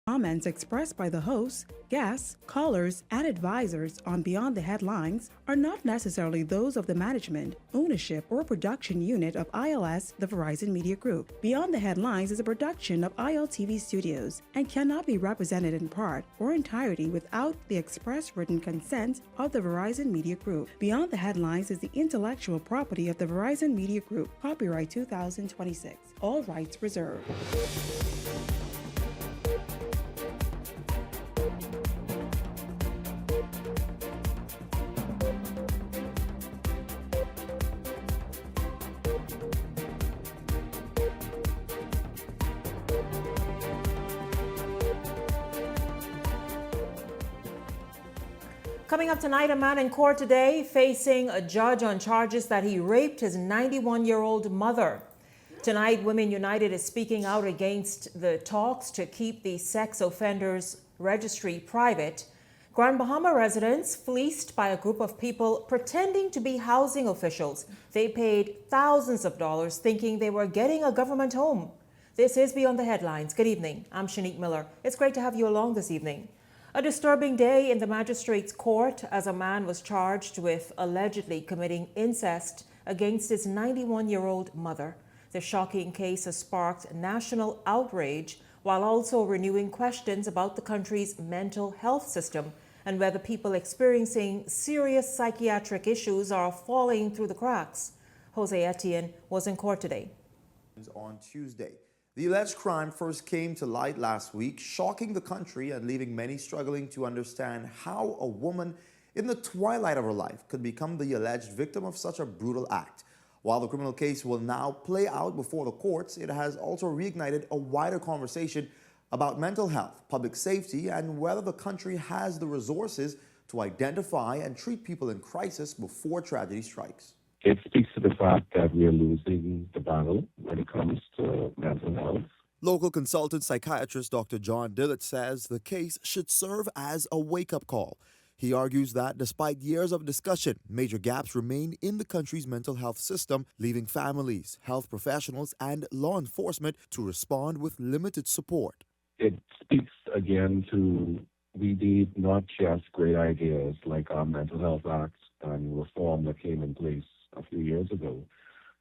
Comments expressed by the hosts, guests, callers, and advisors on Beyond the Headlines are not necessarily those of the management, ownership, or production unit of ILS, the Verizon Media Group. Beyond the Headlines is a production of ILTV Studios and cannot be represented in part or entirety without the express written consent of the Verizon Media Group. Beyond the Headlines is the intellectual property of the Verizon Media Group. Copyright 2026. All rights reserved. Coming up tonight, a man in court today facing a judge on charges that he raped his 91-year-old mother. Tonight, Women United is speaking out against the talks to keep the sex offenders registry private. Grand Bahama residents fleeced by a group of people pretending to be housing officials. They paid thousands of dollars thinking they were getting a government home. This is Beyond the Headlines. Good evening. I'm Shanique Miller. It's great to have you along this evening. A disturbing day in the magistrate's court as a man was charged with allegedly committing incest against his 91-year-old mother. The shocking case has sparked national outrage while also renewing questions about the country's mental health system and whether people experiencing serious psychiatric issues are falling through the cracks. Jose Etienne was in court today. On Tuesday. The alleged crime first came to light last week, shocking the country and leaving many struggling to understand how a woman in the twilight of her life could become the alleged victim of such a brutal act. While the criminal case will now play out before the courts, it has also reignited a wider conversation about mental health, public safety, and whether the country has the resources to identify and treat people in crisis before tragedy strikes. It speaks to the fact that we are losing the battle when it comes to mental health. Local consultant psychiatrist Dr. John Dillett says the case should serve as a wake-up call. He argues that despite years of discussion, major gaps remain in the country's mental health system, leaving families, health professionals, and law enforcement to respond with limited support. It speaks again to we need not just great ideas like our Mental Health Act and reform that came in place a few years ago,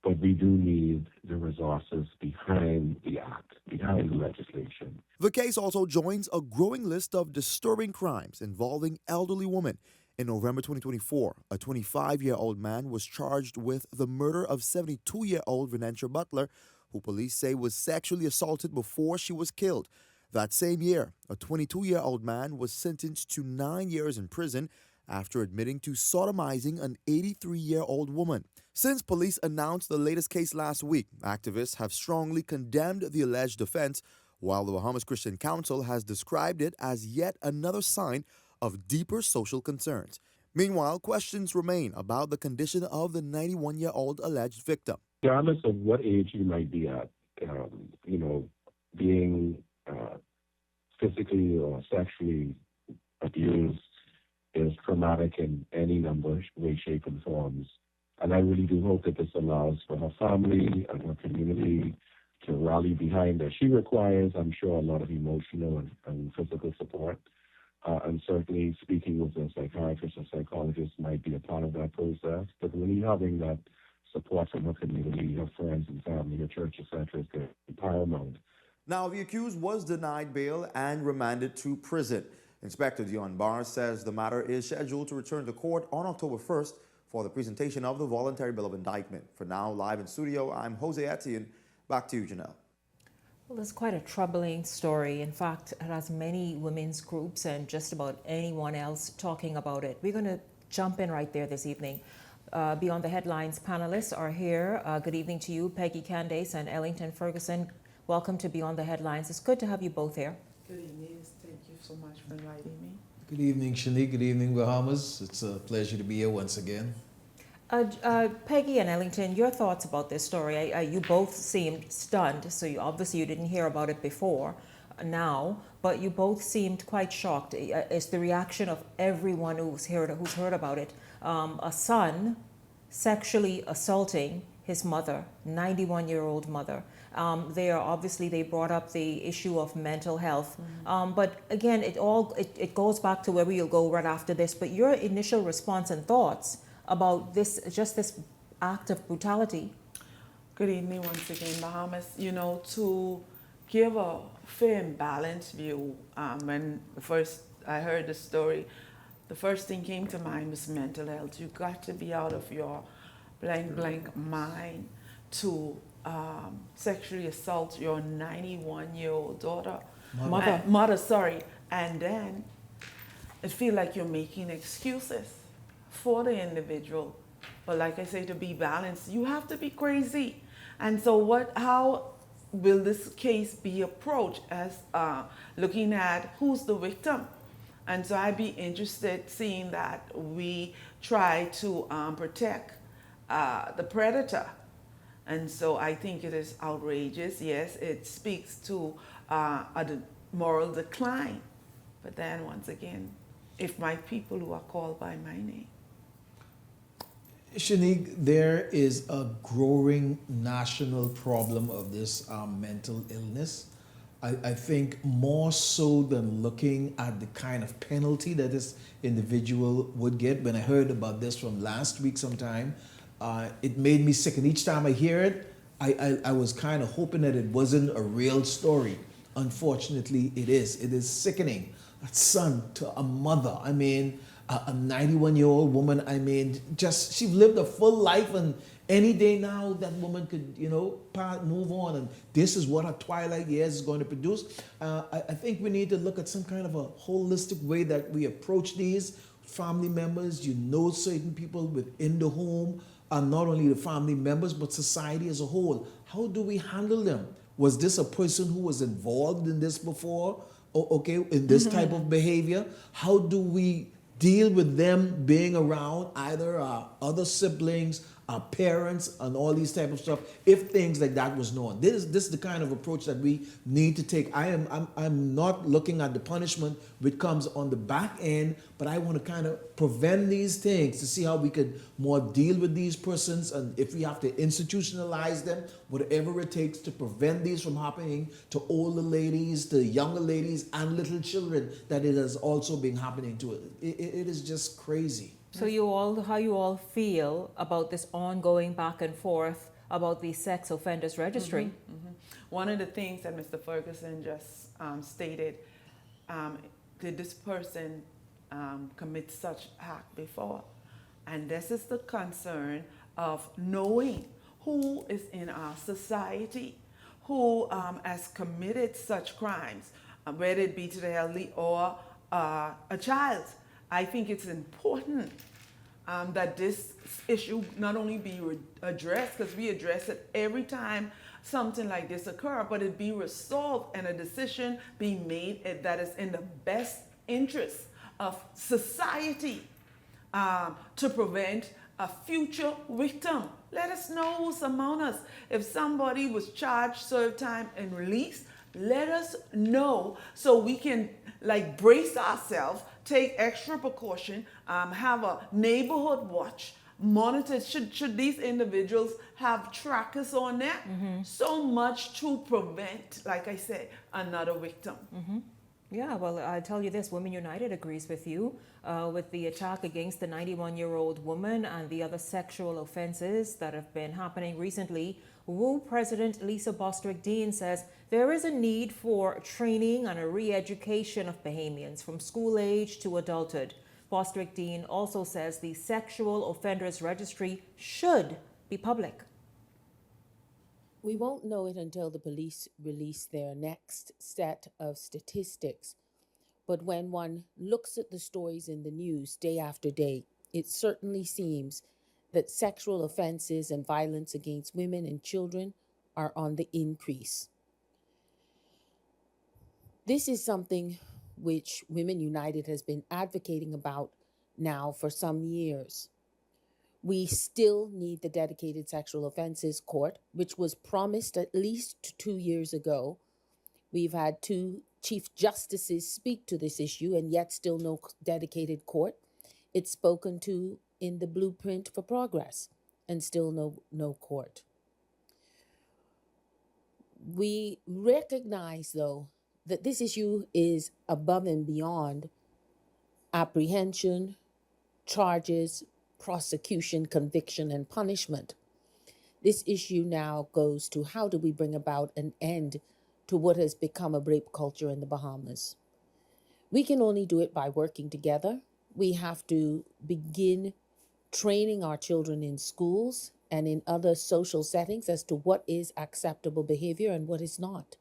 but we do need the resources behind the act, behind the legislation. The case also joins a growing list of disturbing crimes involving elderly women. In November 2024, a 25-year-old man was charged with the murder of 72-year-old Venetia Butler, who police say was sexually assaulted before she was killed. That same year, a 22-year-old man was sentenced to 9 years in prison after admitting to sodomizing an 83-year-old woman. Since police announced the latest case last week, activists have strongly condemned the alleged offense, while the Bahamas Christian Council has described it as yet another sign of deeper social concerns. Meanwhile, questions remain about the condition of the 91-year-old alleged victim. Regardless of what age you might be at, being physically or sexually abused is traumatic in any number, way, shape, and forms. And I really do hope that this allows for her family and her community to rally behind her. She requires, I'm sure, a lot of emotional and physical support. And certainly speaking with a psychiatrist or psychologist might be a part of that process. But really having that support from her community, her friends and family, her church, etc., is going to be paramount. Now, the accused was denied bail and remanded to prison. Inspector Dion Barr says the matter is scheduled to return to court on October 1st for the presentation of the voluntary bill of indictment. For now, live in studio, I'm Jose Etienne. Back to you, Janelle. Well, it's quite a troubling story. In fact, it has many women's groups and just about anyone else talking about it. We're going to jump in right there this evening. Beyond the Headlines panelists are here. Good evening to you, Peggy Candace and Ellington Ferguson. Welcome to Beyond the Headlines. It's good to have you both here. Good evening. Thank you so much for inviting me. Good evening, Shanique. Good evening, Bahamas. It's a pleasure to be here once again. Peggy and Ellington, your thoughts about this story? You both seemed stunned, so you didn't hear about it before now, but you both seemed quite shocked. It's the reaction of everyone who's heard about it. A son sexually assaulting his mother, 91-year-old mother. They brought up the issue of mental health. But again, it goes back to where we'll go right after this. But your initial response and thoughts about this act of brutality. Good evening once again, Bahamas. To give a fair and balanced view, when first I heard the story, the first thing came to mind was mental health. You got to be out of your blank mind to sexually assault your 91-year-old daughter. Mother, sorry. And then it feels like you're making excuses for the individual. But like I say, to be balanced, you have to be crazy. And so how will this case be approached as looking at who's the victim? And so I'd be interested seeing that we try to protect the predator. And so I think it is outrageous. Yes, it speaks to a moral decline. But then once again, if my people who are called by my name. Shanique, there is a growing national problem of this mental illness. I think more so than looking at the kind of penalty that this individual would get. When I heard about this from last week sometime, it made me sick. And each time I hear it, I was kind of hoping that it wasn't a real story. Unfortunately, it is. It is sickening. A son to a mother. I mean, a 91-year-old woman, I mean, she lived a full life, and any day now that woman could, move on, and this is what her twilight years is going to produce. I think we need to look at some kind of a holistic way that we approach these family members. Certain people within the home are not only the family members, but society as a whole. How do we handle them? Was this a person who was involved in this before? In this type of behavior? How do we deal with them being around either our other siblings, our parents, and all these type of stuff, if things like that was known? This is the kind of approach that we need to take. I'm not looking at the punishment which comes on the back end, but I want to kind of prevent these things to see how we could more deal with these persons, and if we have to institutionalize them, whatever it takes to prevent these from happening to older ladies, to younger ladies, and little children that it has also been happening to. It is just crazy. So how you all feel about this ongoing back and forth about the sex offenders registry? One of the things that Mr. Ferguson just stated, did this person commit such act before? And this is the concern of knowing who is in our society, who has committed such crimes, whether it be to the elderly or a child. I think it's important that this issue not only be addressed, because we address it every time something like this occurs, but it be resolved and a decision be made that is in the best interest of society to prevent a future victim. Let us know who's among us. If somebody was charged, served time, and released, let us know so we can brace ourselves, take extra precaution, have a neighborhood watch, monitor. Should these individuals have trackers on them? So much to prevent, like I said, another victim. Yeah, well, I tell you this, Women United agrees with you with the attack against the 91-year-old woman and the other sexual offenses that have been happening recently. WU President Lisa Bostwick-Dean says there is a need for training and a re-education of Bahamians from school age to adulthood. Bostwick-Dean also says the sexual offenders registry should be public. We won't know it until the police release their next set of statistics. But when one looks at the stories in the news day after day, it certainly seems that sexual offenses and violence against women and children are on the increase. This is something which Women United has been advocating about now for some years. We still need the dedicated sexual offenses court, which was promised at least 2 years ago. We've had 2 chief justices speak to this issue, and yet still no dedicated court. It's spoken to in the blueprint for progress. and still no court. We recognize, though, that this issue is above and beyond apprehension, charges, prosecution, conviction, and punishment. This issue now goes to how do we bring about an end to what has become a rape culture in the Bahamas. We can only do it by working together. We have to begin training our children in schools and in other social settings as to what is acceptable behavior and what is not.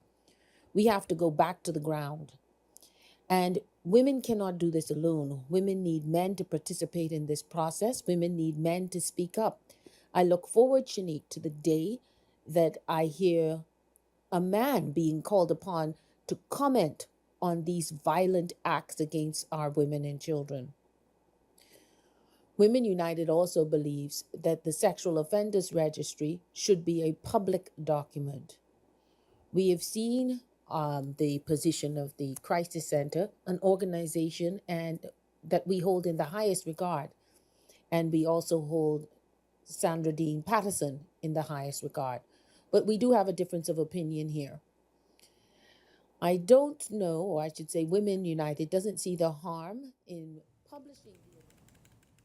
We have to go back to the ground. And women cannot do this alone. Women need men to participate in this process. Women need men to speak up. I look forward, Shanique, to the day that I hear a man being called upon to comment on these violent acts against our women and children. Women United also believes that the Sexual Offenders Registry should be a public document. We have seen the position of the Crisis Center, an organization and that we hold in the highest regard. And we also hold Sandra Dean Patterson in the highest regard. But we do have a difference of opinion here. I don't know, or I should say Women United doesn't see the harm in publishing.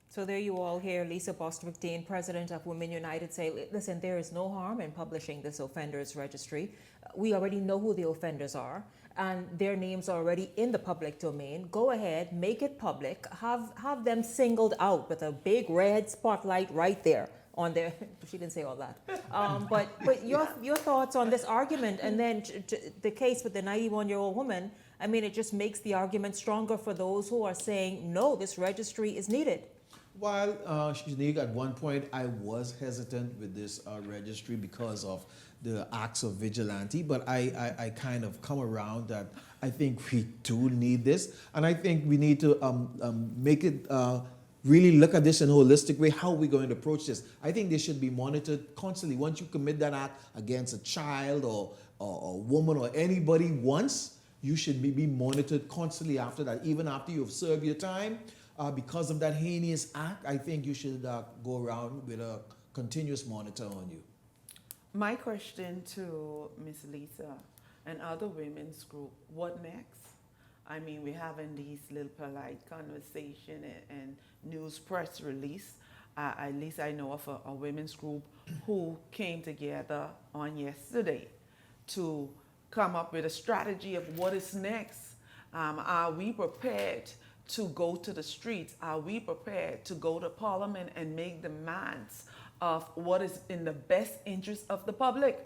So there you all hear Lisa Bostwick-Dean, president of Women United, say, listen, there is no harm in publishing this offenders registry. We already know who the offenders are, and their names are already in the public domain. Go ahead, make it public, have them singled out with a big red spotlight right there on their, she didn't say all that. But your thoughts on this argument, and then the case with the 91-year-old woman, I mean, it just makes the argument stronger for those who are saying, no, this registry is needed. While, Shanique, at one point I was hesitant with this registry because of the acts of vigilante, but I kind of come around that I think we do need this. And I think we need to make it really look at this in a holistic way. How are we going to approach this? I think they should be monitored constantly. Once you commit that act against a child or a woman or anybody once, you should be monitored constantly after that, even after you've served your time. Because of that heinous act, I think you should go around with a continuous monitor on you. My question to Ms. Lisa and other women's group, what next? I mean, we're having these little polite conversation and news press release. At least I know of a women's group who came together on yesterday to come up with a strategy of what is next. Are we prepared to go to the streets? Are we prepared to go to Parliament and make demands of what is in the best interest of the public?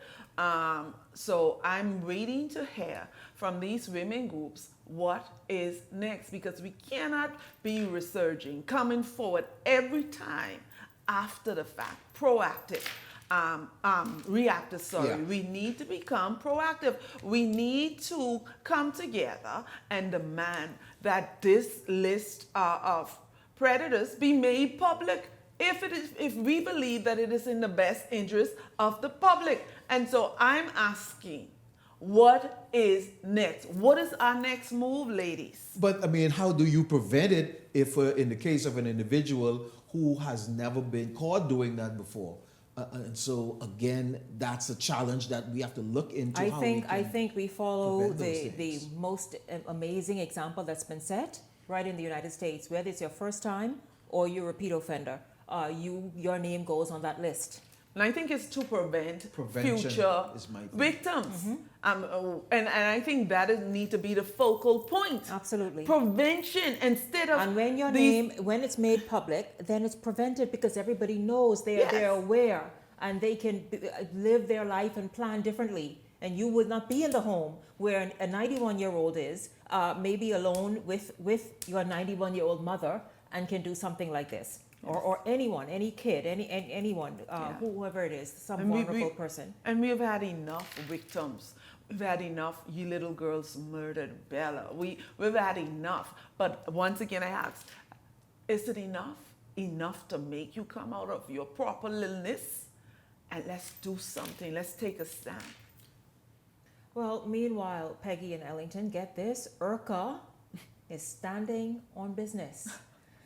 So I'm waiting to hear from these women groups what is next, because we cannot be resurging, coming forward every time after the fact, proactive. Reactive, sorry. Yeah. We need to become proactive. We need to come together and demand that this list of predators be made public if we believe that it is in the best interest of the public. And so I'm asking, what is next? What is our next move, ladies? But I mean, how do you prevent it if in the case of an individual who has never been caught doing that before? And so again, that's a challenge that we have to look into. I think we follow prevent the those most amazing example that's been set right in the United States. Whether it's your first time or you're a repeat offender, your name goes on that list. And I think it's to prevent Prevention future is my thing. victims. And I think that need to be the focal point. Absolutely. Prevention instead of And when your when it's made public, then it's prevented because everybody knows they're aware and they can live their life and plan differently. And you would not be in the home where a 91-year-old is, maybe alone with your 91-year-old mother, and can do something like this. Or anyone, any kid, anyone, whoever it is, some vulnerable person. And we've had enough victims. We've had enough. You little girls murdered Bella. We've had enough. But once again, I ask, is it enough? Enough to make you come out of your proper littleness? And let's do something. Let's take a stand. Well, meanwhile, Peggy and Ellington, get this, IRCA is standing on business.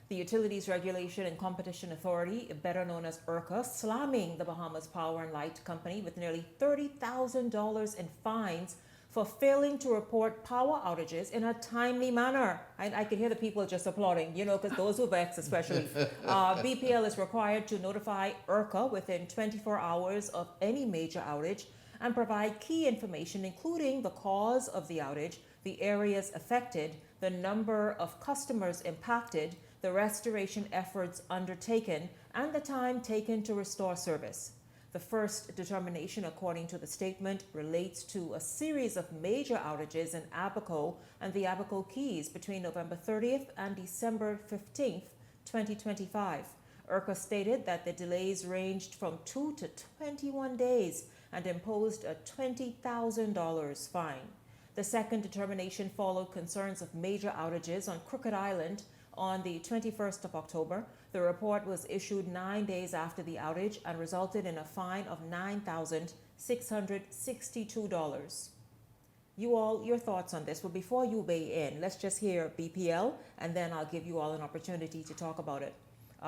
The The Utilities Regulation and Competition Authority, better known as IRCA, slamming the Bahamas Power and Light Company with nearly $30,000 in fines for failing to report power outages in a timely manner. I can hear the people just applauding, because those who vex especially. BPL is required to notify IRCA within 24 hours of any major outage and provide key information, including the cause of the outage, the areas affected, the number of customers impacted, the restoration efforts undertaken, and the time taken to restore service. The first determination, according to the statement, relates to a series of major outages in Abaco and the Abaco Keys between November 30th and December 15th, 2025. IRCA stated that the delays ranged from 2 to 21 days and imposed a $20,000 fine. The second determination followed concerns of major outages on Crooked Island on the 21st of October. The report was issued 9 days after the outage and resulted in a fine of $9,662. You all, your thoughts on this? Well, before you weigh in, let's just hear BPL, and then I'll give you all an opportunity to talk about it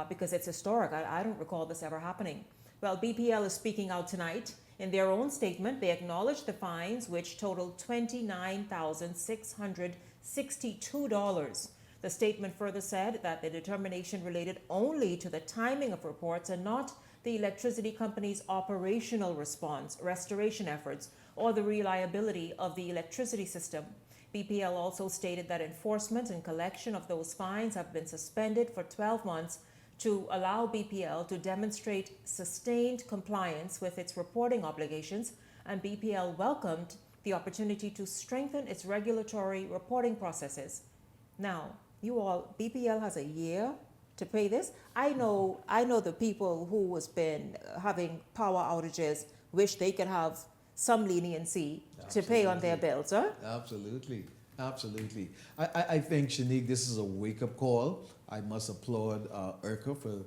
because it's historic. I don't recall this ever happening. Well, BPL is speaking out tonight. In their own statement, they acknowledged the fines, which totaled $29,662. The statement further said that the determination related only to the timing of reports and not the electricity company's operational response, restoration efforts, or the reliability of the electricity system. BPL also stated that enforcement and collection of those fines have been suspended for 12 months to allow BPL to demonstrate sustained compliance with its reporting obligations, and BPL welcomed the opportunity to strengthen its regulatory reporting processes. Now, you all, BPL has a year to pay this. I know the people who has been having power outages wish they could have some leniency to pay on their bills, huh? Absolutely. I think, Shanique, this is a wake-up call. I must applaud IRCA for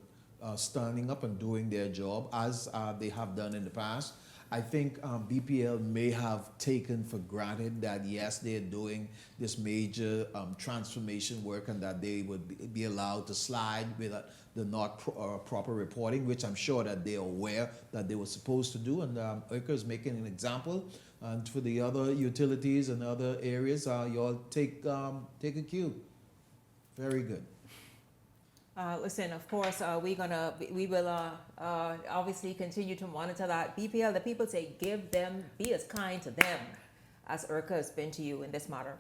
standing up and doing their job as they have done in the past. I think BPL may have taken for granted that, yes, they're doing this major transformation work and that they would be allowed to slide with the not proper reporting, which I'm sure that they're aware that they were supposed to do. And IRCA is making an example. And for the other utilities and other areas, you all take a cue. Very good. Listen, of course, we will obviously continue to monitor that. BPL, the people say, be as kind to them as IRCA has been to you in this matter.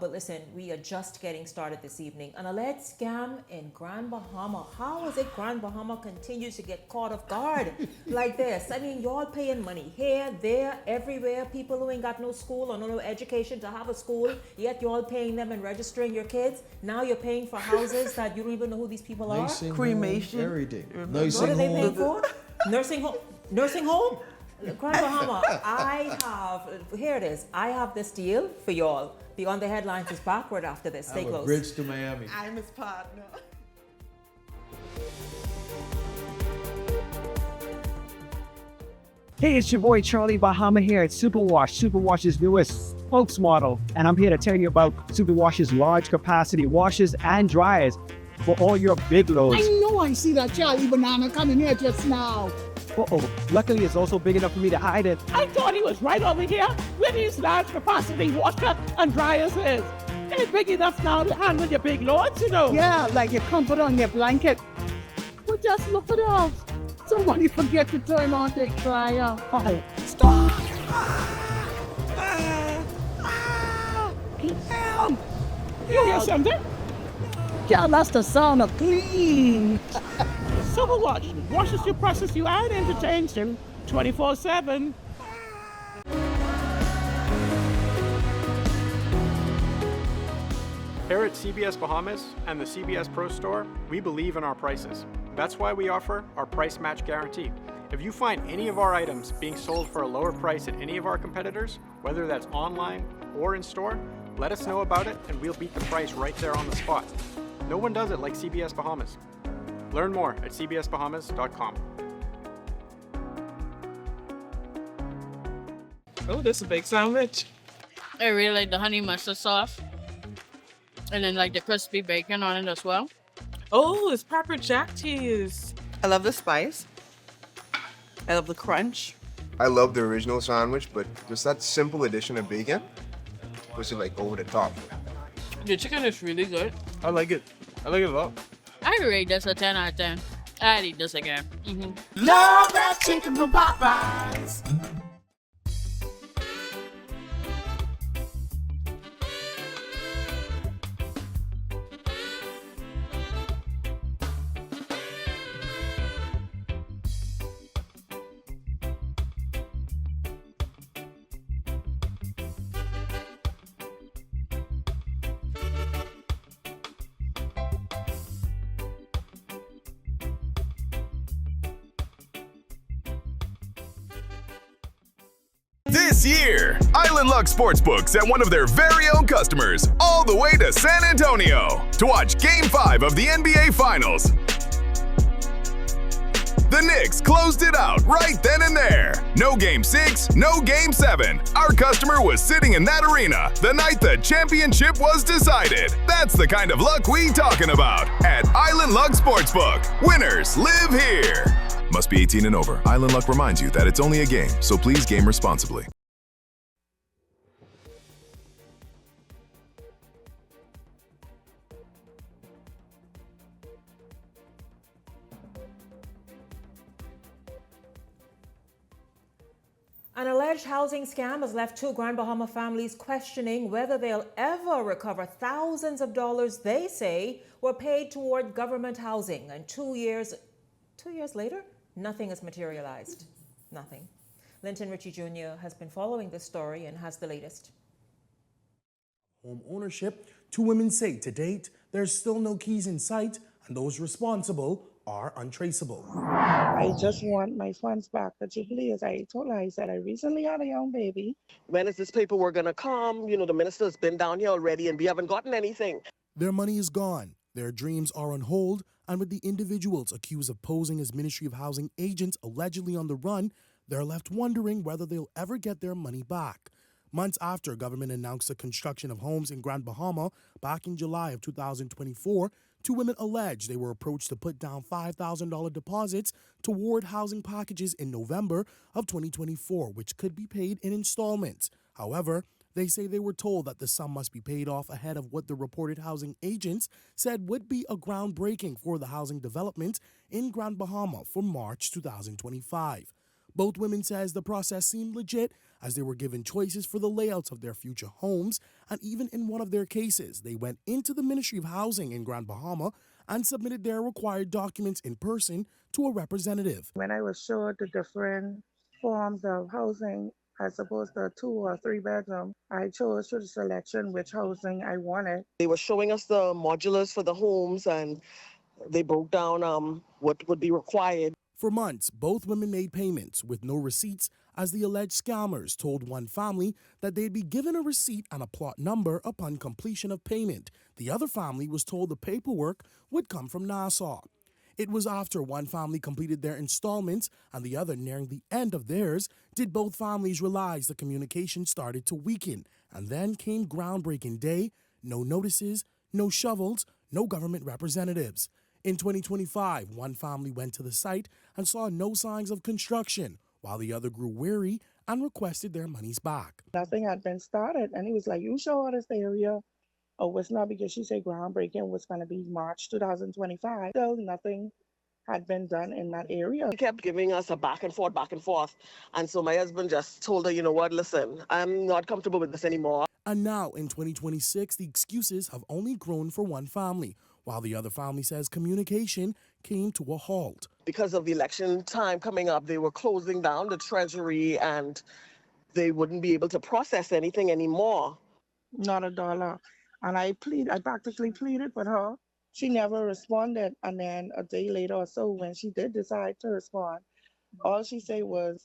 But listen, we are just getting started this evening. An alleged scam in Grand Bahama. How is it Grand Bahama continues to get caught off guard like this? I mean, y'all paying money here, there, everywhere. People who ain't got no school or no education to have a school, yet y'all paying them and registering your kids. Now you're paying for houses that you don't even know who these people are. Cremation. Everything. What are they paying for? Nursing home? Grand Bahama, here it is. I have this deal for y'all. Beyond the Headlines is backward after this. Stay close. A bridge to Miami. I'm his partner. Hey, it's your boy Charlie Bahama here at Superwash, Superwash's newest spokesmodel. And I'm here to tell you about Superwash's large capacity washers and dryers for all your big loads. I know I see that Charlie Banana coming here just now. Uh-oh. Luckily, it's also big enough for me to hide it. I thought he was right over here where these large capacity washer and dryers is. They're big enough now to handle your big loads, you know. Yeah, like your comfort on your blanket. But just look at those. Somebody forget to turn on the dryer. Oh, stop! Damn! You hear something? Yeah, that's the sound of clean. Superwash washes you, presses you, and entertains you 24/7. Here at CBS Bahamas and the CBS Pro Store, we believe in our prices. That's why we offer our price match guarantee. If you find any of our items being sold for a lower price at any of our competitors, whether that's online or in store, let us know about it and we'll beat the price right there on the spot. No one does it like CBS Bahamas. Learn more at cbsbahamas.com. Oh, this is a big sandwich. I really like the honey mustard sauce. And then like the crispy bacon on it as well. Oh, it's pepper jack cheese. I love the spice. I love the crunch. I love the original sandwich, but just that simple addition of bacon was like over the top. The chicken is really good. I like it. I like it a lot. I rate this a 10 out of 10. I'd eat this again. Love that chicken from Popeyes. This year, Island Luck Sportsbook sent one of their very own customers all the way to San Antonio to watch Game 5 of the NBA Finals. The Knicks closed it out right then and there. No Game 6, no Game 7. Our customer was sitting in that arena the night the championship was decided. That's the kind of luck we talking about at Island Luck Sportsbook. Winners live here. Must be 18 and over. Island Luck reminds you that it's only a game, so please game responsibly. An alleged housing scam has left two Grand Bahama families questioning whether they'll ever recover thousands of dollars they say were paid toward government housing. And 2 years later, nothing has materialized. Nothing. Linton Ritchie Jr. has been following this story and has the latest. Home ownership, two women say to date, there's still no keys in sight and those responsible are untraceable. I just want my funds back. The Jubilee, as I told her, I said, I recently had a young baby. When is this paperwork going to come? You know, the minister's been down here already and we haven't gotten anything. Their money is gone. Their dreams are on hold. And with the individuals accused of posing as Ministry of Housing agents allegedly on the run, they're left wondering whether they'll ever get their money back. Months after government announced the construction of homes in Grand Bahama back in July of 2024, two women alleged they were approached to put down $5,000 deposits toward housing packages in November of 2024, which could be paid in installments. However, they say they were told that the sum must be paid off ahead of what the reported housing agents said would be a groundbreaking for the housing development in Grand Bahama for March 2025. Both women says the process seemed legit as they were given choices for the layouts of their future homes, and even in one of their cases, they went into the Ministry of Housing in Grand Bahama and submitted their required documents in person to a representative. When I was showed the different forms of housing, as opposed to a 2 or 3 bedroom, I chose through the selection which housing I wanted. They were showing us the modulars for the homes and they broke down what would be required. For months, both women made payments with no receipts as the alleged scammers told one family that they'd be given a receipt and a plot number upon completion of payment. The other family was told the paperwork would come from Nassau. It was after one family completed their installments and the other nearing the end of theirs did both families realize the communication started to weaken. And then came groundbreaking day, no notices, no shovels, no government representatives. In 2025, one family went to the site and saw no signs of construction, while the other grew weary and requested their monies back. Nothing had been started, and he was like, you show us the area. Oh, it's not, because she said groundbreaking was going to be March 2025. Still nothing had been done in that area. She kept giving us a back and forth. And so my husband just told her, you know what, listen, I'm not comfortable with this anymore. And now in 2026, the excuses have only grown for one family, while the other family says communication came to a halt. Because of the election time coming up, they were closing down the treasury and they wouldn't be able to process anything anymore. Not a dollar. And I practically pleaded with her. She never responded. And then a day later or so, when she did decide to respond, all she said was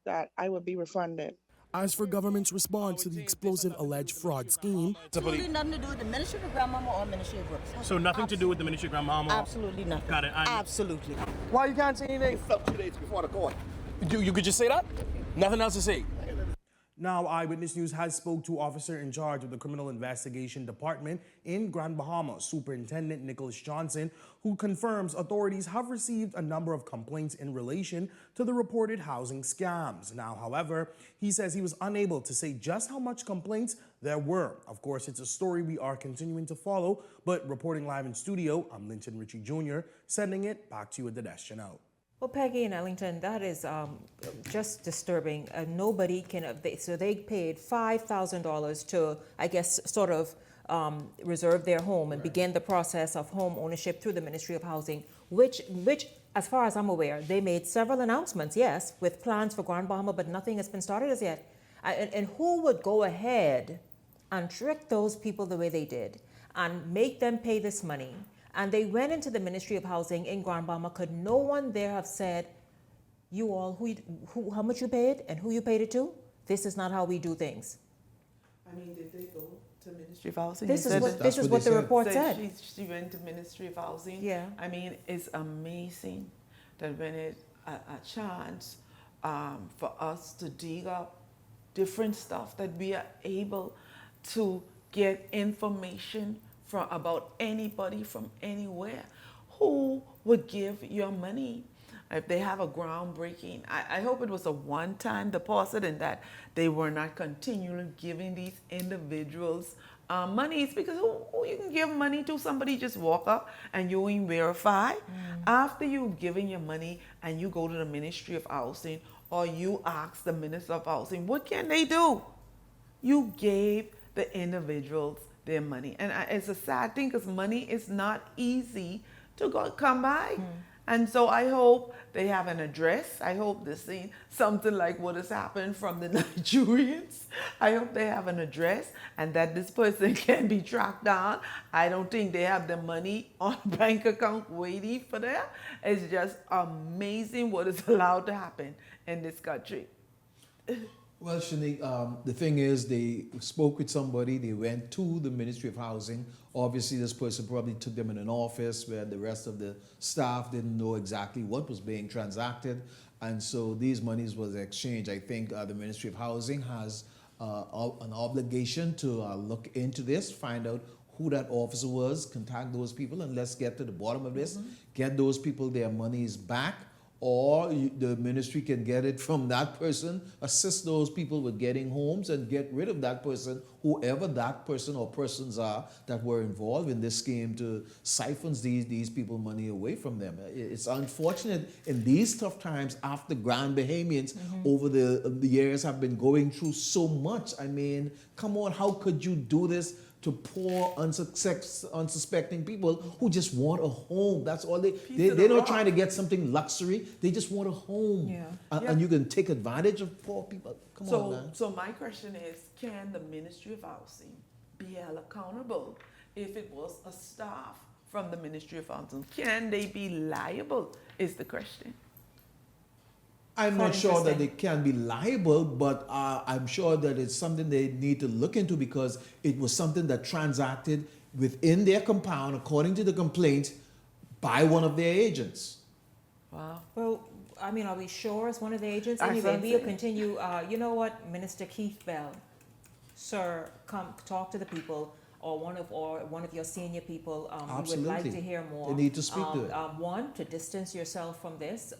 that I would be refunded. As for government's response to the explosive alleged fraud scheme, Absolutely nothing to do with the Ministry of Grandmama or Ministry of Works. So nothing to do with the Ministry of Grandmama? Absolutely nothing. Got it. Absolutely. Why you can't say anything? It's up 2 days before the court. You could just say that? Nothing else to say? Now, Eyewitness News has spoke to officer in charge of the Criminal Investigation Department in Grand Bahama, Superintendent Nicholas Johnson, who confirms authorities have received a number of complaints in relation to the reported housing scams. Now, however, he says he was unable to say just how much complaints there were. Of course, it's a story we are continuing to follow, but reporting live in studio, I'm Linton Ritchie Jr., sending it back to you at the desk, Chanel. Well, Peggy and Ellington, that is just disturbing. Nobody can, so they paid $5,000 to, I guess, sort of reserve their home and begin the process of home ownership through the Ministry of Housing, which, as far as I'm aware, they made several announcements, yes, with plans for Grand Bahama, but nothing has been started as yet. And who would go ahead and trick those people the way they did and make them pay this money? And they went into the Ministry of Housing in Grand Bahama. Could no one there have said, you all, how much you paid and who you paid it to? This is not how we do things. I mean, did they go to Ministry of Housing? This is what the report said. She went to Ministry of Housing. Yeah. I mean, it's amazing that when it's a chance for us to dig up different stuff, that we are able to get information about anybody from anywhere. Who would give your money if they have a groundbreaking? I hope it was a one-time deposit and that they were not continually giving these individuals monies, because who you can give money to? Somebody just walk up and you ain't verify. After you've given your money and you go to the Ministry of Housing or you ask the Minister of Housing, what can they do? You gave the individuals their money. And it's a sad thing because money is not easy to come by. And so I hope they have an address. I hope they see something like what has happened from the Nigerians. I hope they have an address and that this person can be tracked down. I don't think they have the money on a bank account waiting for them. It's just amazing what is allowed to happen in this country. Well, Shanique, the thing is, they spoke with somebody, they went to the Ministry of Housing. Obviously, this person probably took them in an office where the rest of the staff didn't know exactly what was being transacted. And so these monies was exchanged. I think the Ministry of Housing has an obligation to look into this, find out who that officer was, contact those people, and let's get to the bottom of this, get those people their monies back. Or the ministry can get it from that person, assist those people with getting homes and get rid of that person, whoever that person or persons are that were involved in this scheme to siphon these people money away from them. It's unfortunate in these tough times after Grand Bahamians over the years have been going through so much. I mean, come on, how could you do this to poor, unsuspecting people who just want a home? That's all they're not trying to get something luxury. They just want a home. Yeah. And you can take advantage of poor people. Come on, man. So my question is, can the Ministry of Housing be held accountable if it was a staff from the Ministry of Housing? Can they be liable is the question. I'm not sure that they can be liable, but I'm sure that it's something they need to look into because it was something that transacted within their compound, according to the complaint, by one of their agents. Wow. Well, I mean, are we sure it's one of the agents? Anyway, we'll continue. You know what, Minister Keith Bell, sir, come talk to the people. Or one of your senior people, who would like to hear more. They need to speak to it. One, to distance yourself from this,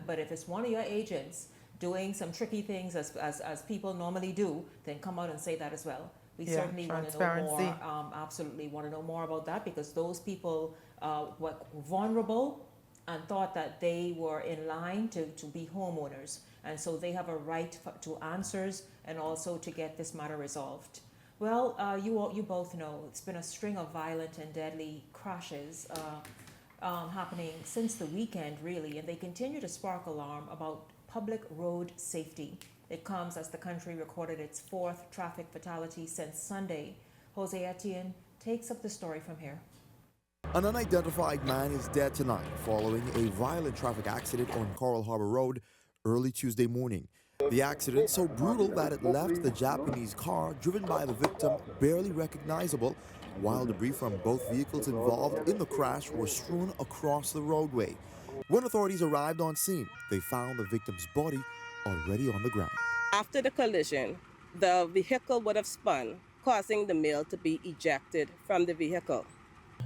but if it's one of your agents doing some tricky things as people normally do, then come out and say that as well. We certainly want to know more, absolutely want to know more about that, because those people were vulnerable and thought that they were in line to be homeowners. And so they have a right to answers and also to get this matter resolved. Well, you both know it's been a string of violent and deadly crashes happening since the weekend, really, and they continue to spark alarm about public road safety. It comes as the country recorded its 4th traffic fatality since Sunday. Jose Etienne takes up the story from here. An unidentified man is dead tonight following a violent traffic accident on Coral Harbor Road early Tuesday morning. The accident so brutal that it left the Japanese car driven by the victim barely recognizable, while debris from both vehicles involved in the crash were strewn across the roadway. When authorities arrived on scene, they found the victim's body already on the ground. After the collision, the vehicle would have spun, causing the male to be ejected from the vehicle.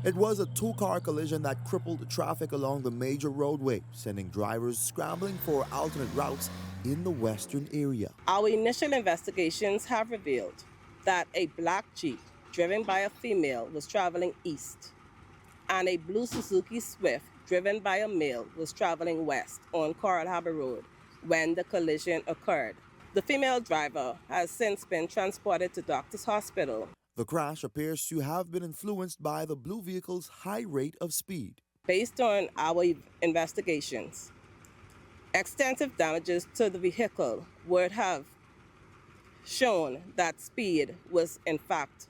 It was a two-car collision that crippled traffic along the major roadway, sending drivers scrambling for alternate routes in the western area. Our initial investigations have revealed that a black Jeep driven by a female was traveling east, and a blue Suzuki Swift driven by a male was traveling west on Coral Harbor Road when the collision occurred. The female driver has since been transported to Doctors Hospital. The crash appears to have been influenced by the blue vehicle's high rate of speed. Based on our investigations, extensive damages to the vehicle would have shown that speed was in fact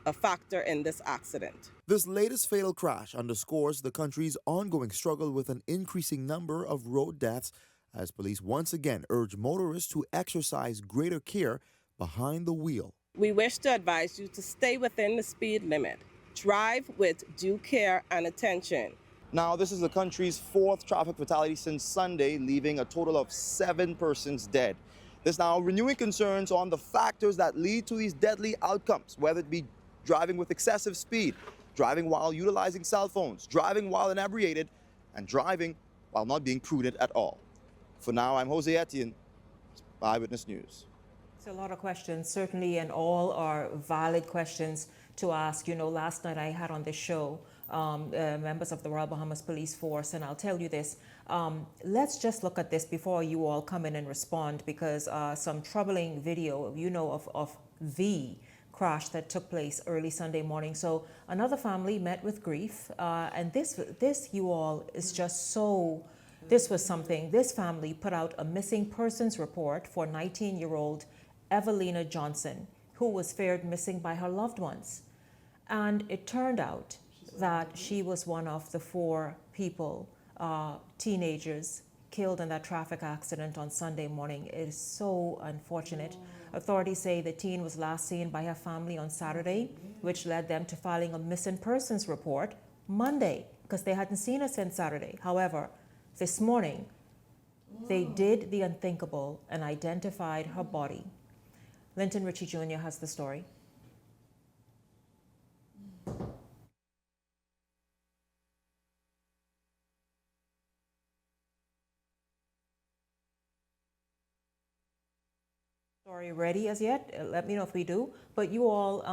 a factor in this accident. This latest fatal crash underscores the country's ongoing struggle with an increasing number of road deaths, as police once again urge motorists to exercise greater care behind the wheel. We wish to advise you to stay within the speed limit. Drive with due care and attention. Now, this is the country's fourth traffic fatality since Sunday, leaving a total of 7 persons dead. There's now renewing concerns on the factors that lead to these deadly outcomes, whether it be driving with excessive speed, driving while utilizing cell phones, driving while inebriated, and driving while not being prudent at all. For now, I'm Jose Etienne, Eyewitness News. It's a lot of questions, certainly, and all are valid questions to ask. You know, last night I had on this show members of the Royal Bahamas Police Force, and I'll tell you this. Let's just look at this before you all come in and respond, because some troubling video, you know, of the crash that took place early Sunday morning. So another family met with grief, and this you all is just so. This was something. This family put out a missing persons report for 19-year-old Evelina Johnson, who was feared missing by her loved ones. And it turned out that she was one of the 4 people, teenagers, killed in that traffic accident on Sunday morning. It is so unfortunate. Authorities say the teen was last seen by her family on Saturday, which led them to filing a missing persons report Monday, because they hadn't seen her since Saturday. However, this morning, they did the unthinkable and identified her body. Linton Ritchie Jr. has the story. Story ready as yet? Let me know if we do. But you all,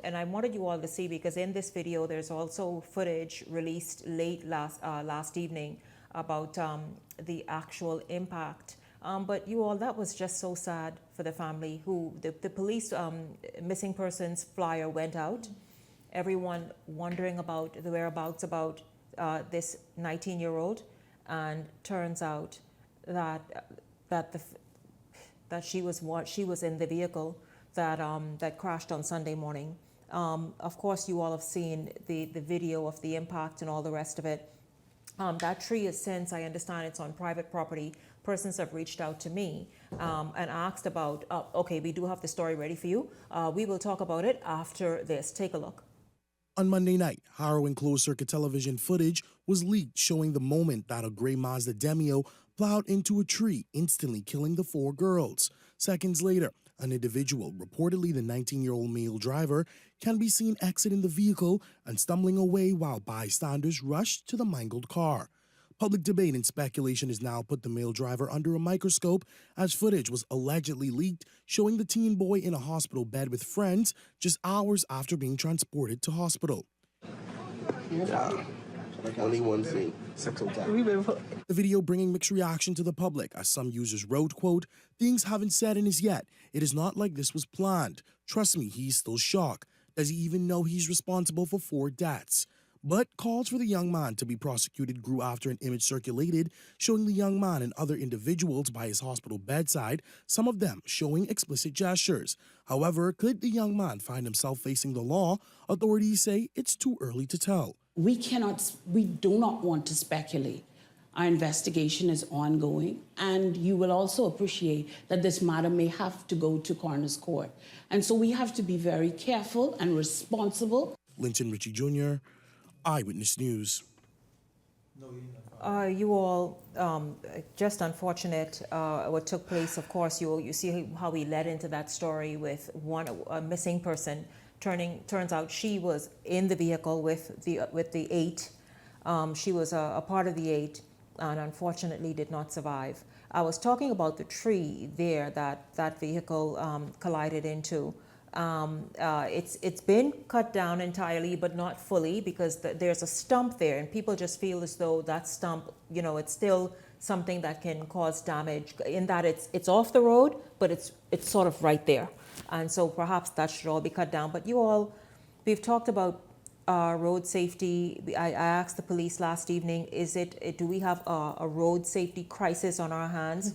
and I wanted you all to see, because in this video, there's also footage released late last evening about the actual impact. But you all, that was just so sad for the family. Who the police missing persons flyer went out. Everyone wondering about the whereabouts about this 19-year-old, and turns out that she was in the vehicle that crashed on Sunday morning. Of course, you all have seen the video of the impact and all the rest of it. That tree is, since I understand it's on private property, persons have reached out to me and asked about, okay, we do have the story ready for you. We will talk about it after this. Take a look. On Monday night, harrowing closed-circuit television footage was leaked showing the moment that a gray Mazda Demio plowed into a tree, instantly killing the 4 girls. Seconds later, an individual, reportedly the 19-year-old male driver, can be seen exiting the vehicle and stumbling away while bystanders rushed to the mangled car. Public debate and speculation has now put the male driver under a microscope, as footage was allegedly leaked showing the teen boy in a hospital bed with friends just hours after being transported to hospital. Only one thing. The video bringing mixed reaction to the public, as some users wrote, quote, "Things haven't set in as yet. It is not like this was planned. Trust me, he's still shocked. Does he even know he's responsible for 4 deaths?" But calls for the young man to be prosecuted grew after an image circulated showing the young man and other individuals by his hospital bedside, some of them showing explicit gestures. However, could the young man find himself facing the law? Authorities say it's too early to tell. We do not want to speculate. Our investigation is ongoing, and you will also appreciate that this matter may have to go to coroner's court. And so we have to be very careful and responsible. Linton Ritchie Jr., Eyewitness News. No, you didn't. you all, just unfortunate what took place. Of course, you see how we led into that story with a missing person. Turns out she was in the vehicle with the 8. She was a part of the 8, and unfortunately did not survive. I was talking about the tree there that vehicle collided into. It's been cut down entirely, but not fully, because there's a stump there, and people just feel as though that stump, it's still something that can cause damage, in that it's off the road, but it's sort of right there, and so perhaps that should all be cut down. But we've talked about road safety. I asked the police last evening, do we have a road safety crisis on our hands,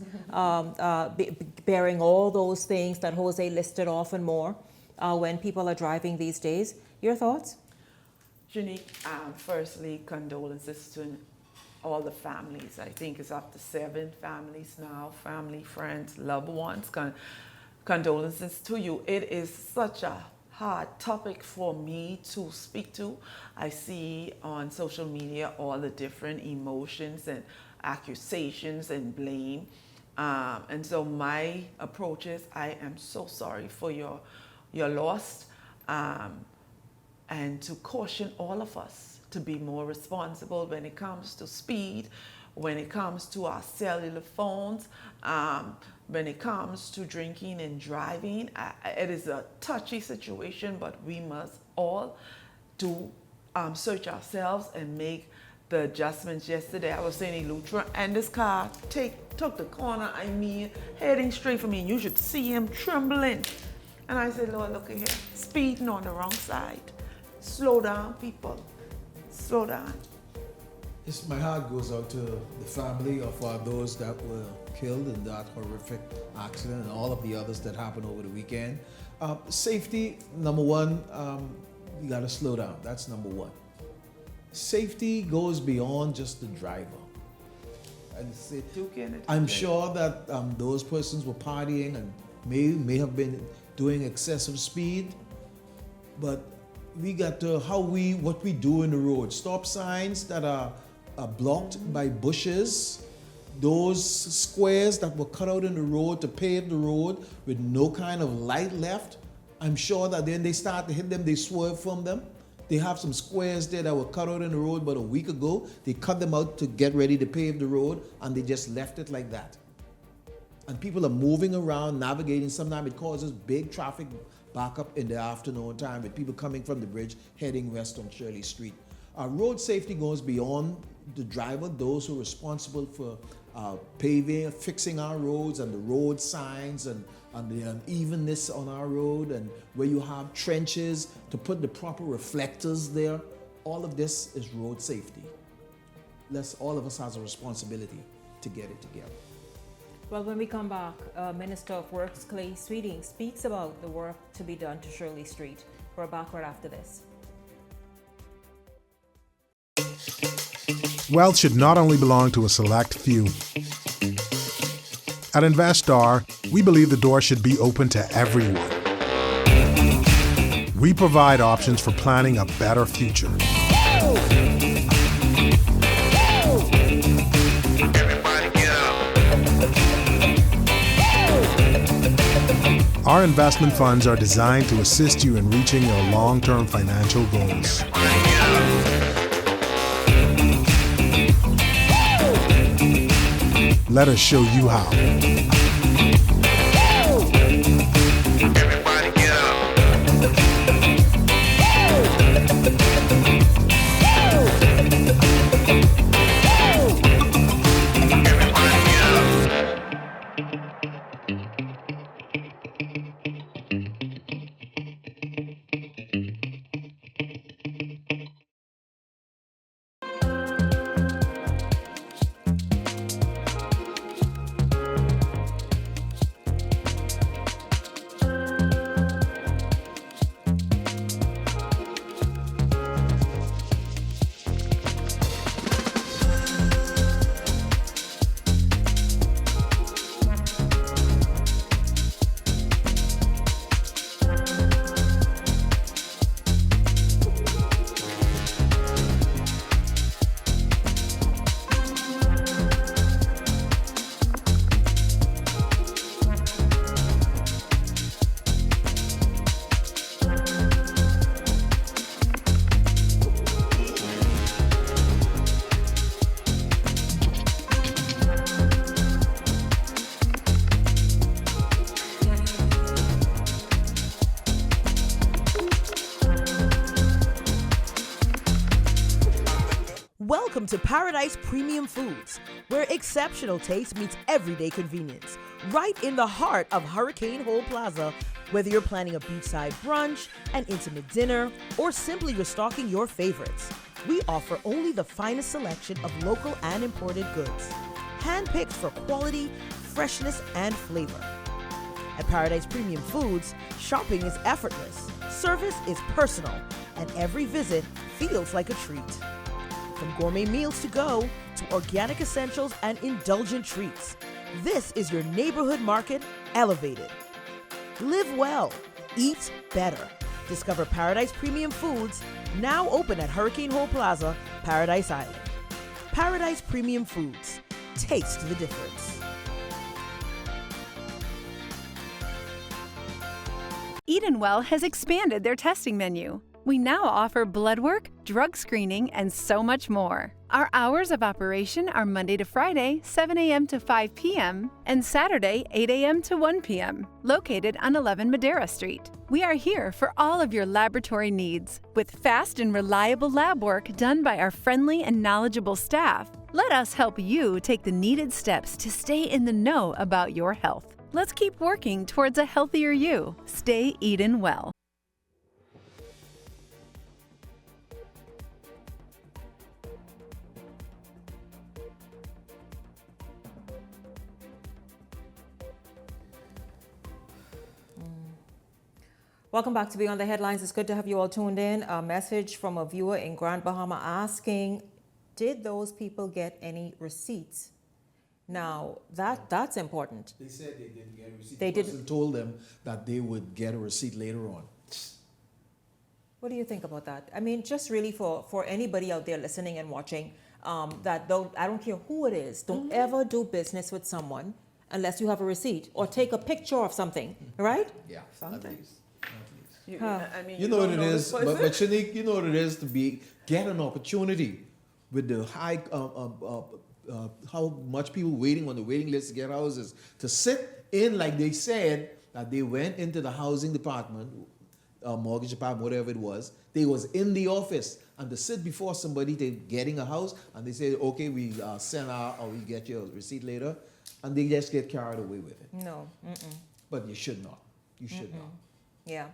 bearing all those things that Jose listed off and more when people are driving these days? Your thoughts? Junique, firstly, condolences to all the families. I think it's up to 7 families now, family, friends, loved ones. Condolences to you. It is such a hard topic for me to speak to. I see on social media all the different emotions and accusations and blame. And so my approach is, I am so sorry for your loss, and to caution all of us to be more responsible when it comes to speed, when it comes to our cellular phones, when it comes to drinking and driving. It is a touchy situation, but we must all search ourselves and make the adjustments. Yesterday, I was saying Lutra, and this car took the corner, heading straight for me, and you should see him trembling. And I said, Lord, look at here, speeding on the wrong side. Slow down, people, slow down. My heart goes out to the family of those that were killed in that horrific accident, and all of the others that happened over the weekend. Safety, number one, you gotta slow down. That's number one. Safety goes beyond just the driver. I'm sure that those persons were partying and may have been doing excessive speed, but we got to what we do in the road. Stop signs that are blocked by bushes, those squares that were cut out in the road to pave the road with no kind of light left. I'm sure that then they start to hit them, they swerve from them. They have some squares there that were cut out in the road about a week ago. They cut them out to get ready to pave the road, and they just left it like that. And people are moving around, navigating. Sometimes it causes big traffic backup in the afternoon time with people coming from the bridge heading west on Shirley Street. Road safety goes beyond the driver, those who are responsible for paving, fixing our roads, and the road signs, and the unevenness on our road, and where you have trenches to put the proper reflectors there. All of this is road safety. All of us has a responsibility to get it together. Well, when we come back, Minister of Works Clay Sweeting speaks about the work to be done to Shirley Street. We're back right after this. Wealth should not only belong to a select few. At Investar, we believe the door should be open to everyone. We provide options for planning a better future. Our investment funds are designed to assist you in reaching your long-term financial goals. Let us show you how. Welcome to Paradise Premium Foods, where exceptional taste meets everyday convenience. Right in the heart of Hurricane Hole Plaza, whether you're planning a beachside brunch, an intimate dinner, or simply restocking your favorites, we offer only the finest selection of local and imported goods, handpicked for quality, freshness, and flavor. At Paradise Premium Foods, shopping is effortless, service is personal, and every visit feels like a treat. From gourmet meals to go to organic essentials and indulgent treats, this is your neighborhood market elevated. Live well, eat better. Discover Paradise Premium Foods, now open at Hurricane Hole Plaza, Paradise Island. Paradise Premium Foods. Taste the difference. Edenwell has expanded their testing menu. We now offer blood work, drug screening, and so much more. Our hours of operation are Monday to Friday, 7 a.m. to 5 p.m., and Saturday, 8 a.m. to 1 p.m., located on 11 Madera Street. We are here for all of your laboratory needs, with fast and reliable lab work done by our friendly and knowledgeable staff. Let us help you take the needed steps to stay in the know about your health. Let's keep working towards a healthier you. Stay Eden well. Welcome back to Beyond the Headlines. It's good to have you all tuned in. A message from a viewer in Grand Bahama asking, did those people get any receipts? Now, that's important. They said they didn't get a receipt. They The didn't. person told them that they would get a receipt later on. What do you think about that? I mean, just really for anybody out there listening and watching, that I don't care who it is, don't ever do business with someone unless you have a receipt or take a picture of something, right? Yeah, something. I mean, you know what it don't is, this but person? Shanique, you know what it is to get an opportunity with the high, how much people waiting on the waiting list to get houses, to sit in like they said that they went into the housing department, mortgage department, whatever it was. They was in the office and to sit before somebody to getting a house and they say, okay, we send out or we get your receipt later, and they just get carried away with it. No. But you should not. You should not. Yeah.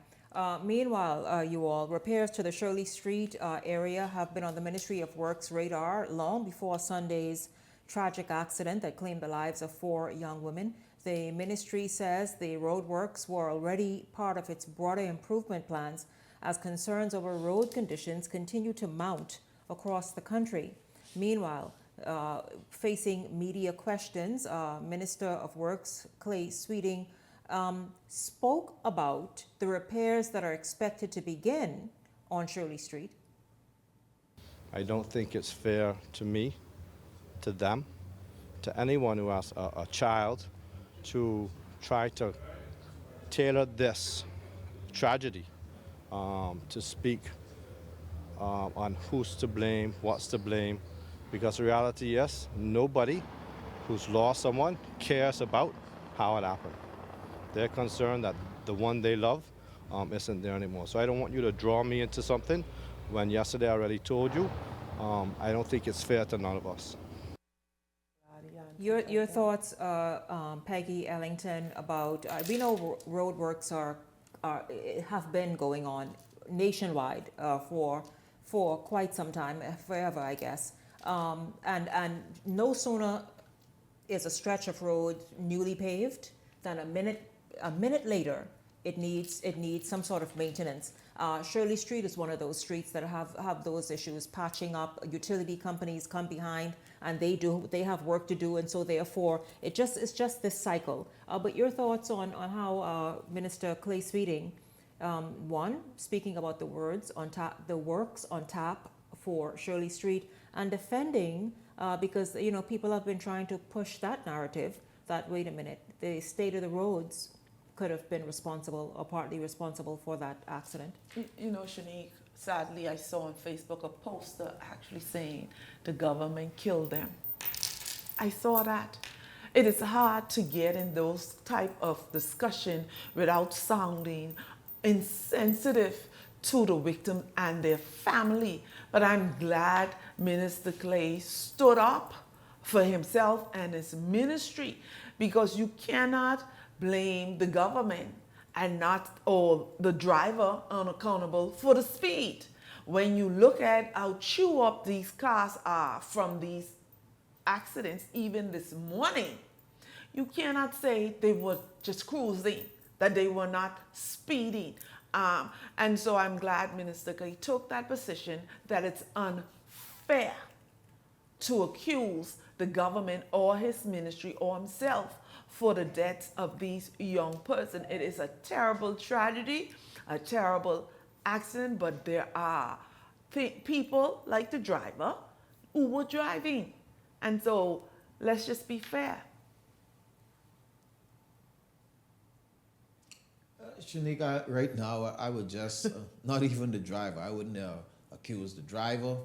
Meanwhile, you all, repairs to the Shirley Street area have been on the Ministry of Works radar long before Sunday's tragic accident that claimed the lives of 4 young women. The ministry says the road works were already part of its broader improvement plans as concerns over road conditions continue to mount across the country. Meanwhile, facing media questions, Minister of Works Clay Sweeting spoke about the repairs that are expected to begin on Shirley Street. I don't think it's fair to me, to them, to anyone who has a child, to try to tailor this tragedy to speak on who's to blame, what's to blame, because the reality is nobody who's lost someone cares about how it happened. They're concerned that the one they love isn't there anymore. So I don't want you to draw me into something when yesterday I already told you. I don't think it's fair to none of us. Your thoughts, Peggy Ellington, about we know road works have been going on nationwide for quite some time, forever, I guess. And no sooner is a stretch of road newly paved than a minute later it needs some sort of maintenance. Shirley Street is one of those streets that have those issues, patching up. Utility companies come behind and they have work to do, and so therefore it's just this cycle. But your thoughts on how Minister Clay Sweeting, one, speaking about the works on tap for Shirley Street, and defending because people have been trying to push that narrative that, wait a minute, the state of the roads could have been responsible or partly responsible for that accident. Shanique, sadly, I saw on Facebook a poster actually saying the government killed them. I saw that. It is hard to get in those type of discussion without sounding insensitive to the victim and their family. But I'm glad Minister Clay stood up for himself and his ministry, because you cannot blame the government and not or the driver unaccountable for the speed. When you look at how chew up these cars are from these accidents, even this morning, you cannot say they were just cruising, that they were not speeding. And so I'm glad Minister Clay took that position, that it's unfair to accuse the government or his ministry or himself for the deaths of these young persons. It is a terrible tragedy, a terrible accident, but there are people like the driver who were driving. And so let's just be fair. Shanika, right now, I would just, not even the driver, I wouldn't accuse the driver.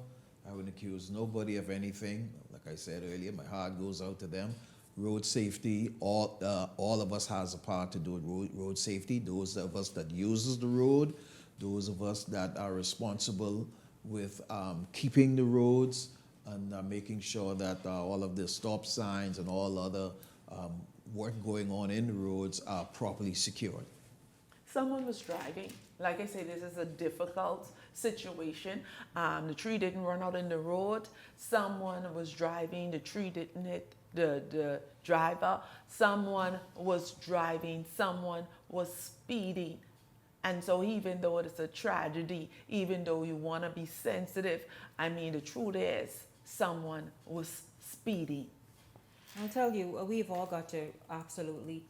I wouldn't accuse nobody of anything. Like I said earlier, my heart goes out to them. Road safety, all of us has a part to do with road safety. Those of us that uses the road, those of us that are responsible with keeping the roads and making sure that all of the stop signs and all other work going on in the roads are properly secured. Someone was driving. Like I say, this is a difficult situation. The tree didn't run out in the road. Someone was driving. The tree didn't hit the driver. Someone was driving. Someone was speeding. And so even though it's a tragedy, even though you want to be sensitive, I mean, the truth is someone was speeding. I'll tell you, we've all got to absolutely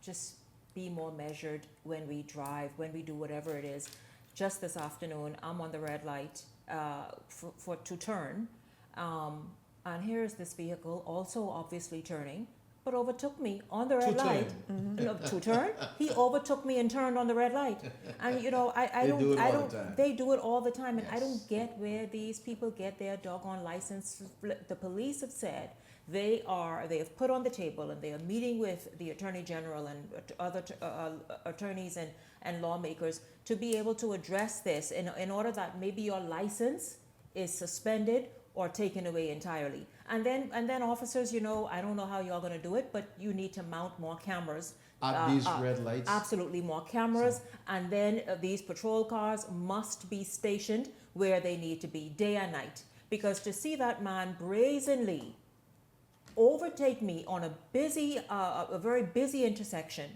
just be more measured when we drive, when we do whatever it is. Just this afternoon, I'm on the red light to turn, and here's this vehicle also obviously turning, but overtook me on the red light. To turn, he overtook me and turned on the red light. And you know, they do it all the time, and I don't get where these people get their doggone license. The police have said they have put on the table, and they are meeting with the Attorney General and other attorneys and lawmakers to be able to address this in order that maybe your license is suspended or taken away entirely. And then officers, you know, I don't know how y'all gonna do it, but you need to mount more cameras. At these red lights? Absolutely, more cameras. And then these patrol cars must be stationed where they need to be, day and night. Because to see that man brazenly overtake me on a very busy intersection,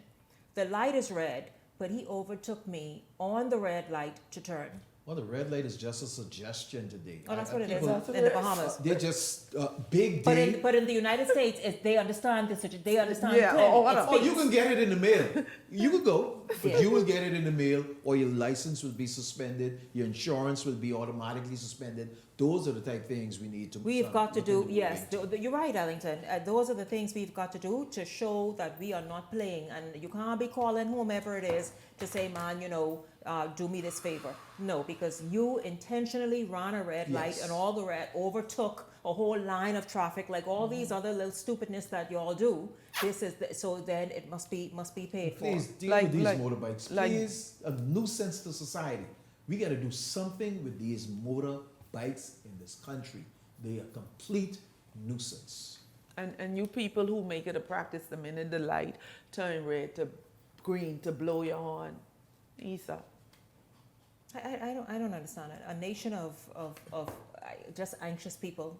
the light is red, but he overtook me on the red light to turn. Well, the red light is just a suggestion today. Oh, that's what it is in the Bahamas. They're just big day. But in the United States, they understand this. They understand. Yeah. Oh, you can get it in the mail. You could go, but you will get it in the mail, or your license will be suspended. Your insurance will be automatically suspended. Those are the type of things we need to. We've got to do. Yes, you're right, Ellington. Those are the things we've got to do to show that we are not playing, and you can't be calling whomever it is to say, man, you know, do me this favor. No, because you intentionally ran a red light and all the red overtook a whole line of traffic, like all these other little stupidness that you all do. This is so then it must be paid for. Please deal with these motorbikes. Please, a nuisance to society. We got to do something with these motorbikes in this country. They are complete nuisance. And you people who make it a practice the minute the light turn red to green to blow your horn. Isa. I don't understand it. A nation of just anxious people.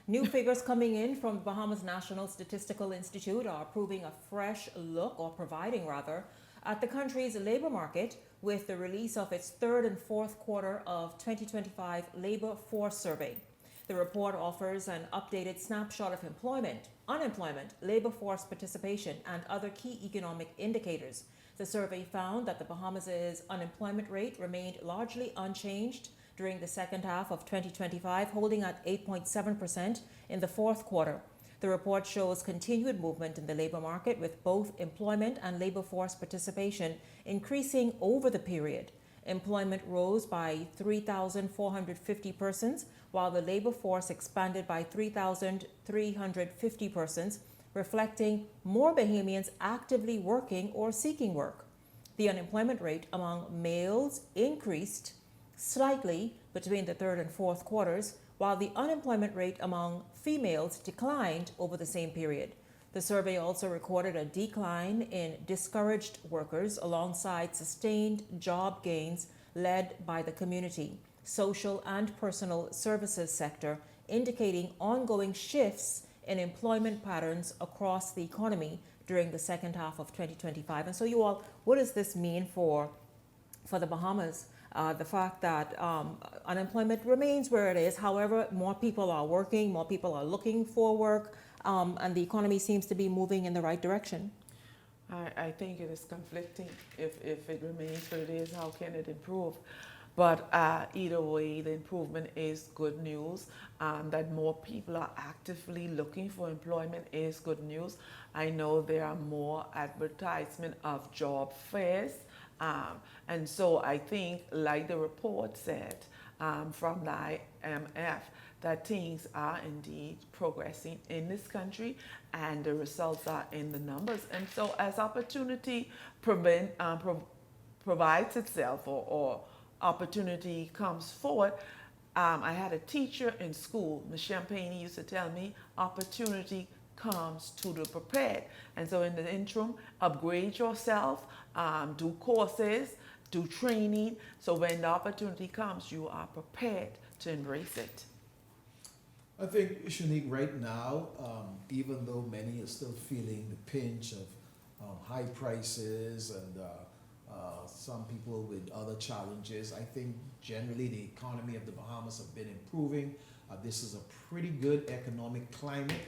New figures coming in from Bahamas National Statistical Institute are proving a fresh look, or providing rather, at the country's labor market with the release of its third and fourth quarter of 2025 labor force survey. The report offers an updated snapshot of employment, unemployment, labor force participation, and other key economic indicators. The survey found that the Bahamas' unemployment rate remained largely unchanged during the second half of 2025, holding at 8.7% in the fourth quarter. The report shows continued movement in the labor market, with both employment and labor force participation increasing over the period. Employment rose by 3,450 persons, while the labor force expanded by 3,350 persons, reflecting more Bahamians actively working or seeking work. The unemployment rate among males increased slightly between the third and fourth quarters, while the unemployment rate among females declined over the same period. The survey also recorded a decline in discouraged workers alongside sustained job gains led by the community, social and personal services sector, indicating ongoing shifts in employment patterns across the economy during the second half of 2025. And so you all, what does this mean for the Bahamas? The fact that unemployment remains where it is. However, more people are working, more people are looking for work, and the economy seems to be moving in the right direction. I think it is conflicting. If it remains where it is, how can it improve? But either way, the improvement is good news. That more people are actively looking for employment is good news. I know there are more advertisement of job fairs. And so I think, like the report said from the IMF, that things are indeed progressing in this country and the results are in the numbers. And so as opportunity provides itself or opportunity comes forward, I had a teacher in school, Ms. Champagne, used to tell me, opportunity comes to the prepared. And so in the interim, upgrade yourself, do courses, do training, so when the opportunity comes, you are prepared to embrace it. I think, Shanique, right now, even though many are still feeling the pinch of high prices and some people with other challenges, I think generally the economy of the Bahamas have been improving. This is a pretty good economic climate.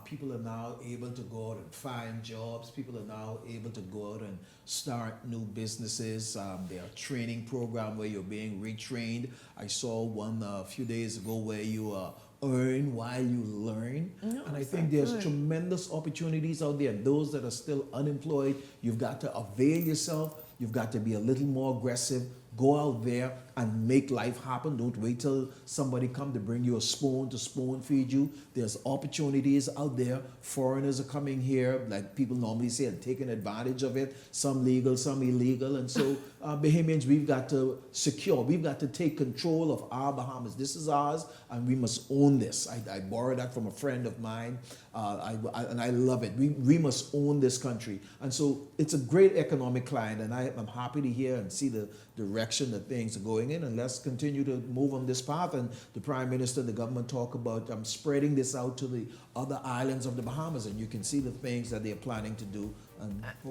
People are now able to go out and find jobs. People are now able to go out and start new businesses. There are training programs where you're being retrained. I saw one a few days ago where you earn while you learn. No, and I think there's tremendous opportunities out there. Those that are still unemployed, you've got to avail yourself. You've got to be a little more aggressive. Go out there and make life happen. Don't wait till somebody come to bring you a spoon to spoon feed you. There's opportunities out there. Foreigners are coming here, like people normally say, and taking advantage of it. Some legal, some illegal. And so Bahamians, we've got to secure, we've got to take control of our Bahamas. This is ours, and we must own this. I borrowed that from a friend of mine, and I love it. We must own this country. And so it's a great economic climate, and I'm happy to hear and see the direction that things are going in, and let's continue to move on this path. And the Prime Minister, the government talk about spreading this out to the other islands of the Bahamas, and you can see the things that they're planning to do.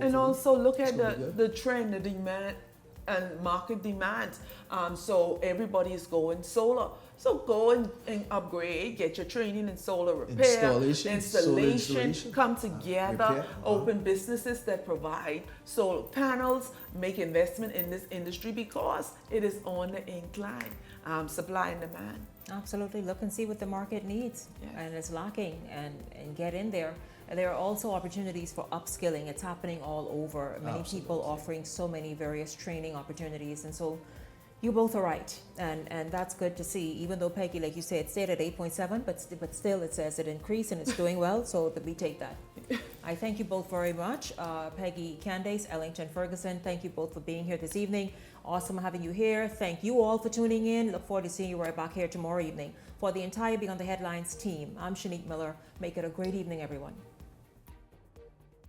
And also look at the trend, the demand and market demand. So everybody is going solar. So go and upgrade, get your training in solar repair, installation, come together, open businesses that provide solar panels, make investment in this industry because it is on the incline, supply and demand. Absolutely. Look and see what the market needs and is lacking and get in there. There are also opportunities for upskilling. It's happening all over. Many people offering so many various training opportunities. And so you both are right. And that's good to see. Even though Peggy, like you said, it stayed at 8.7, but still it says it increased and it's doing well. So that we take that. I thank you both very much. Peggy Candace, Ellington Ferguson, thank you both for being here this evening. Awesome having you here. Thank you all for tuning in. Look forward to seeing you right back here tomorrow evening. For the entire Beyond the Headlines team, I'm Shanique Miller. Make it a great evening, everyone.